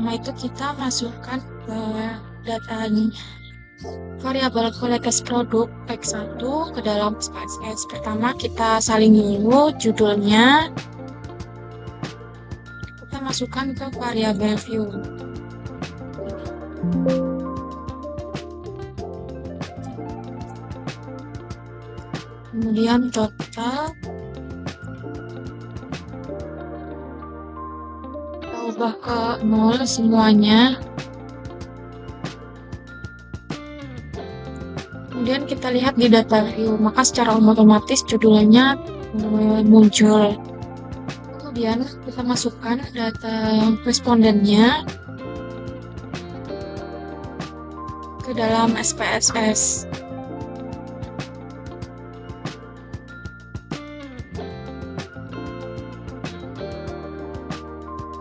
pertama itu kita masukkan ke data variabel kualitas produk X1 ke dalam SPSS. Pertama kita salin dulu judulnya, kita masukkan ke variabel view. Kemudian total, kita ubah ke 0 semuanya. Kemudian kita lihat di data view, maka secara otomatis judulnya muncul. Kemudian kita masukkan data respondennya ke dalam SPSS.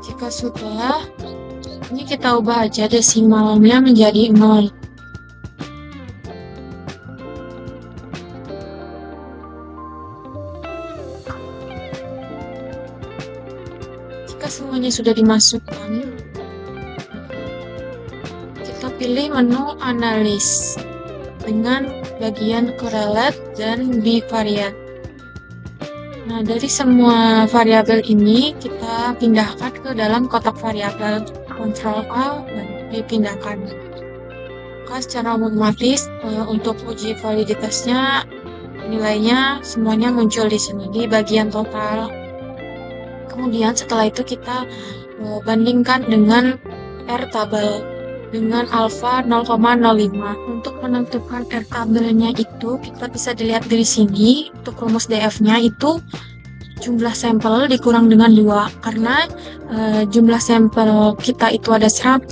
Jika sudah, ini kita ubah aja desimalnya menjadi 0. Jika semuanya sudah dimasukkan, kita pilih menu analis dengan bagian correlate dan bivariate. Nah, dari semua variabel ini kita pindahkan ke dalam kotak variabel, Ctrl A dan dipindahkan. Maka secara otomatis untuk uji validitasnya nilainya semuanya muncul di sini di bagian total. Kemudian setelah itu kita bandingkan dengan R tabel dengan alfa 0,05. Untuk menentukan R tabelnya itu kita bisa dilihat dari sini. Untuk rumus DF-nya itu jumlah sampel dikurang dengan 2. Karena jumlah sampel kita itu ada 100,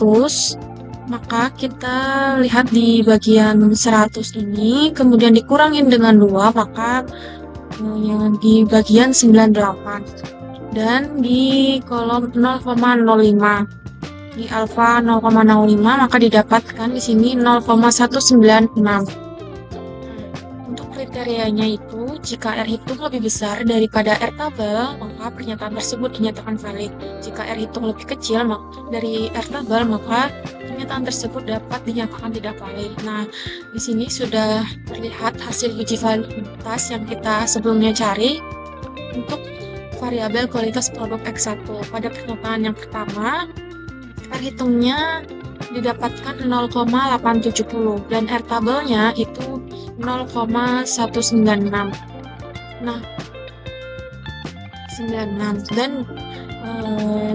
maka kita lihat di bagian 100 ini, kemudian dikurangin dengan 2, maka di bagian 98. Dan di kolom 0,05. Di alfa 0,05 maka didapatkan di sini 0,196. Untuk kriterianya itu, jika R hitung lebih besar daripada R tabel, maka pernyataan tersebut dinyatakan valid. Jika R hitung lebih kecil dari R tabel, maka pernyataan tersebut dapat dinyatakan tidak valid. Nah, di sini sudah terlihat hasil uji validitas yang kita sebelumnya cari untuk variabel kualitas produk X1. Pada pernyataan yang pertama, R hitungnya didapatkan 0,870 dan R tabelnya itu 0,196. Nah, 96 dan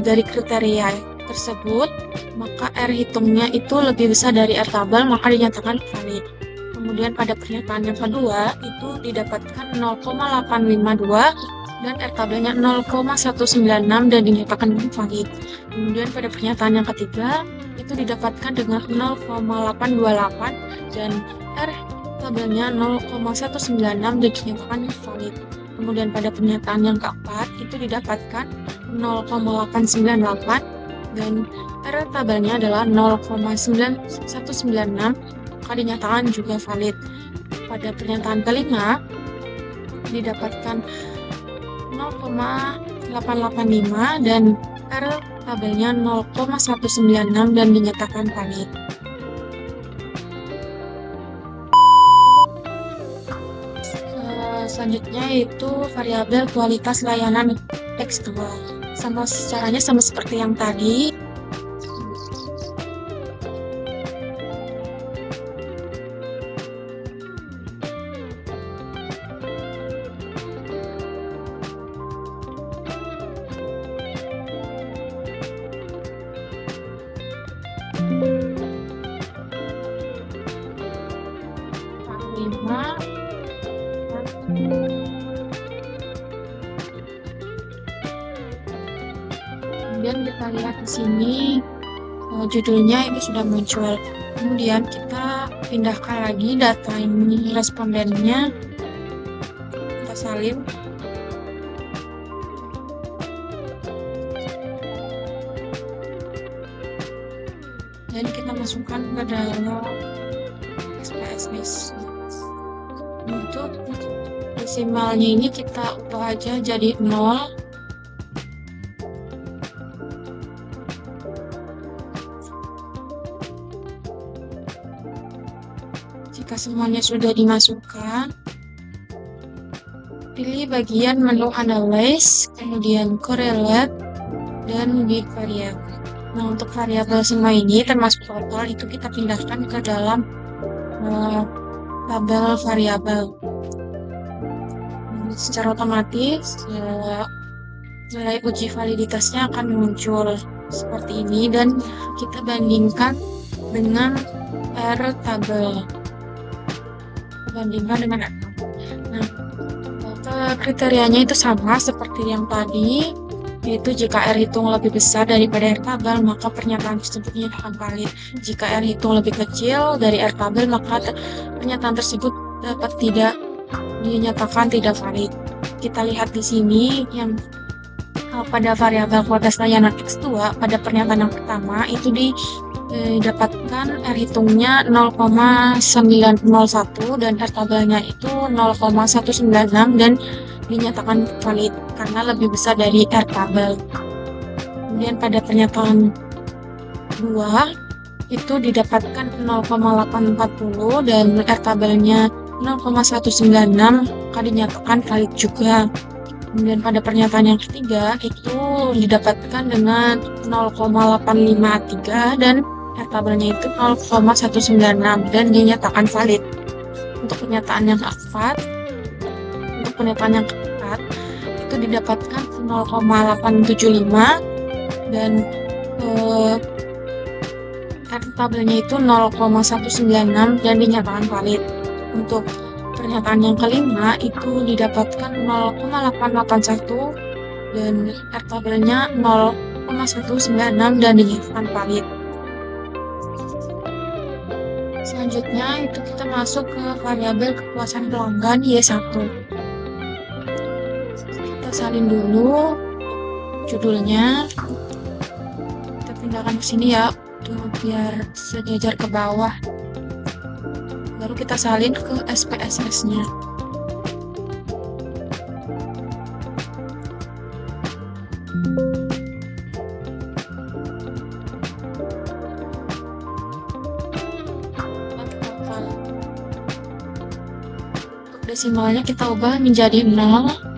dari kriteria tersebut maka R hitungnya itu lebih besar dari R tabel, maka dinyatakan valid. Kemudian pada pernyataan yang kedua itu didapatkan 0,852 dan R tabelnya 0,196 dan dinyatakan valid. Kemudian pada pernyataan yang ketiga itu didapatkan dengan 0,828 dan R tabelnya 0,196 dan dinyatakan valid. Kemudian pada pernyataan yang keempat itu didapatkan 0,898 dan R tabelnya adalah 0,196 maka dinyatakan juga valid. Pada pernyataan kelima didapatkan 0,885 dan R tabelnya 0,196 dan dinyatakan valid. Selanjutnya yaitu variabel kualitas layanan X2. Caranya sama seperti yang tadi. Kemudian kita lihat di sini judulnya ini sudah muncul. Kemudian kita pindahkan lagi data ini respondennya, kita salin. Dan kita masukkan ke dalam SPSS. Untuk desimalnya ini kita ubah aja jadi 0. Jika semuanya sudah dimasukkan, pilih bagian menu Analyze, kemudian Correlate, dan Big Variable. Nah, untuk variabel semua ini termasuk total itu kita pindahkan ke dalam tabel variabel. Secara otomatis nilai uji validitasnya akan muncul seperti ini dan kita bandingkan dengan R tabel. Nah, kriterianya itu sama seperti yang tadi, yaitu jika R hitung lebih besar daripada R tabel, maka pernyataan tersebut dinyatakan valid. Jika R hitung lebih kecil dari R tabel, maka pernyataan tersebut dapat tidak dinyatakan tidak valid. Kita lihat di sini yang pada variabel kualitas layanan X2 pada pernyataan yang pertama itu didapatkan R hitungnya 0,901 dan R tabelnya itu 0,196 dan dinyatakan valid karena lebih besar dari R tabel. Kemudian pada pernyataan 2 itu didapatkan 0,840 dan R tabelnya 0,196 maka dinyatakan valid juga. Kemudian pada pernyataan yang ketiga itu didapatkan dengan 0,853 dan R tabelnya itu 0,196 dan dinyatakan valid. Untuk pernyataan yang keempat itu didapatkan 0,875 dan R tabelnya itu 0,196 dan dinyatakan valid. Untuk pernyataan yang kelima itu didapatkan 0,881 dan R tabelnya 0,196 dan dinyatakan valid. Selanjutnya itu kita masuk ke variabel kepuasan pelanggan Y1. Kita salin dulu judulnya, kita pindahkan ke sini ya biar sejajar ke bawah, baru kita salin ke SPSS-nya. Untuk desimalnya kita ubah menjadi 0.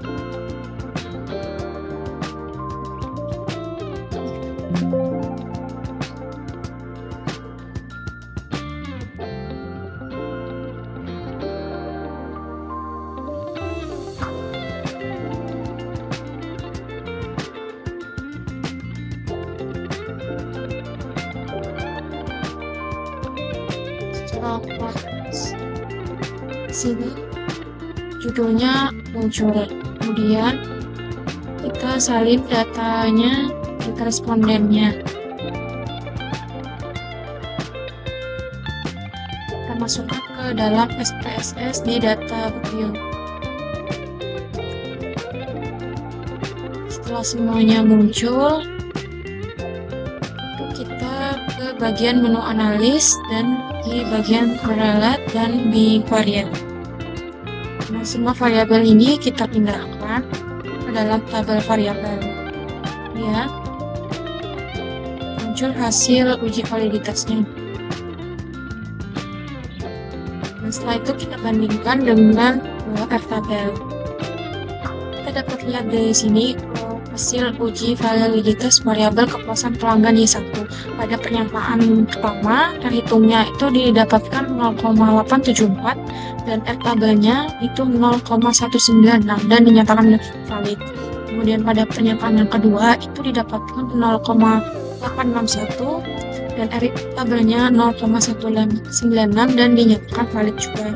Sini judulnya muncul, kemudian kita salin datanya ke respondennya, kita masukkan ke dalam SPSS di data view. Setelah semuanya muncul, kita ke bagian menu analis dan di bagian correlate dan big variable. Nah, semua variabel ini kita pindahkan ke dalam tabel variabel. Ya, muncul hasil uji validitasnya. Nah, setelah itu kita bandingkan dengan R tabel. Kita dapat lihat dari sini hasil uji validitas variabel kepuasan pelanggan Y1. Pada pernyataan pertama, R hitungnya itu didapatkan 0,874 dan R tabelnya itu 0,196 dan dinyatakan valid. Kemudian pada pernyataan yang kedua itu didapatkan 0,861 dan R tabelnya 0,196 dan dinyatakan valid juga.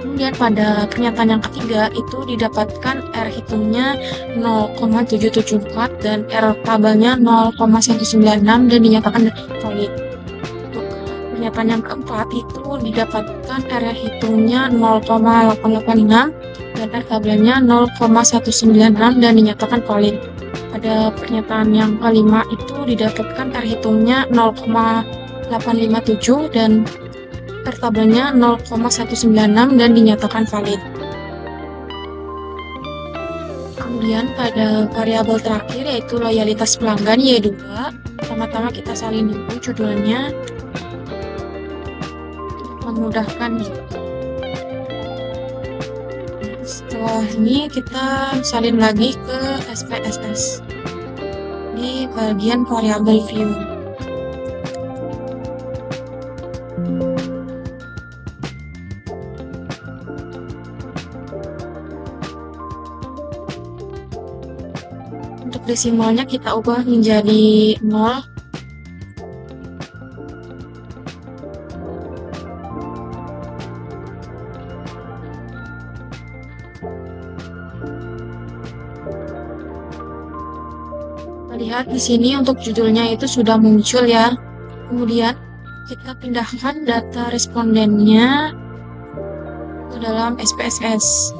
Kemudian pada pernyataan yang ketiga itu didapatkan R hitungnya 0,774 dan R tabelnya 0,196 dan dinyatakan valid. Untuk pernyataan yang keempat itu didapatkan R hitungnya 0,886 dan R tabelnya 0,196 dan dinyatakan valid. Pada pernyataan yang kelima itu didapatkan R hitungnya 0,857 dan R tabelnya 0,196 dan dinyatakan valid. Kemudian pada variabel terakhir yaitu loyalitas pelanggan Y2, pertama-tama kita salin dulu judulnya. memudahkan. Setelah ini kita salin lagi ke SPSS di bagian variable view. Untuk desimalnya kita ubah menjadi 0. Lihat di sini untuk judulnya itu sudah muncul ya. Kemudian kita pindahkan data respondennya ke dalam SPSS.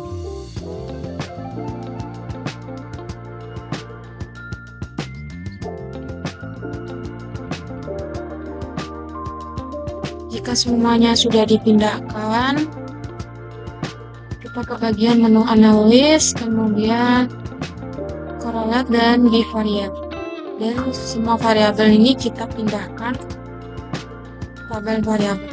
Jika semuanya sudah dipindahkan, kita ke bagian menu analis, kemudian correlate dan bivariate. Dan semua variabel ini kita pindahkan ke tabel variabel.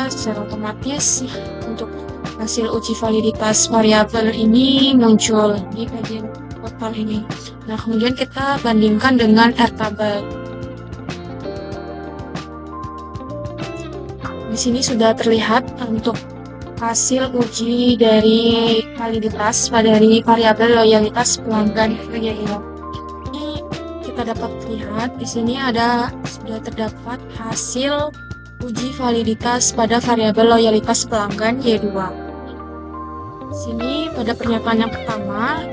Secara otomatis untuk hasil uji validitas variabel ini muncul di bagian portal ini. Nah, kemudian kita bandingkan dengan Airtable. Di sini sudah terlihat untuk hasil uji dari validitas dari variabel loyalitas pelanggan VGIO. Kita dapat lihat di sini sudah terdapat hasil uji validitas pada variabel loyalitas pelanggan Y2. Di sini pada pernyataan yang pertama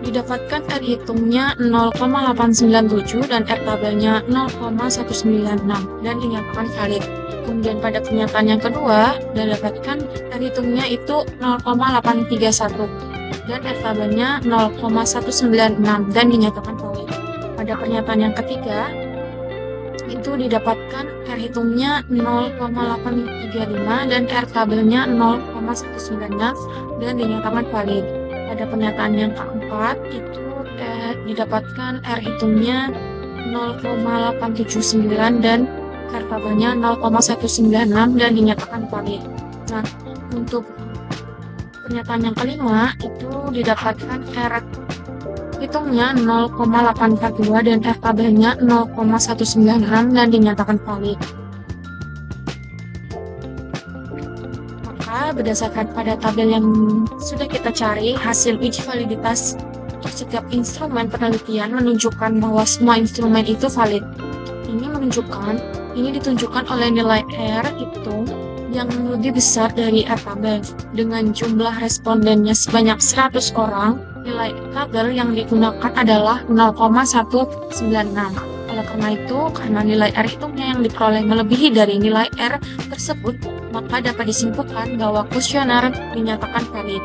didapatkan R hitungnya 0,897 dan R tabelnya 0,196 dan dinyatakan valid. Kemudian pada pernyataan yang kedua didapatkan R hitungnya itu 0,831 dan R tabelnya 0,196 dan dinyatakan valid. Pada pernyataan yang ketiga itu didapatkan R hitungnya 0,835 dan R tabelnya 0,196 dan dinyatakan valid. Pada pernyataan yang keempat itu didapatkan R hitungnya 0,879 dan R tabelnya 0,196 dan dinyatakan valid. Nah, untuk pernyataan yang kelima itu didapatkan R hitungnya 0,842 dan R tabelnya 0,196 dan dinyatakan valid. Maka berdasarkan pada tabel yang sudah kita cari, hasil uji validitas untuk setiap instrumen penelitian menunjukkan bahwa semua instrumen itu valid. Ini ditunjukkan oleh nilai R hitung yang lebih besar dari R tabel. Dengan jumlah respondennya sebanyak 100 orang, nilai tabel yang digunakan adalah 0,196. Oleh karena itu, karena nilai R hitungnya yang diperoleh melebihi dari nilai R tersebut, maka dapat disimpulkan bahwa kuesioner dinyatakan valid.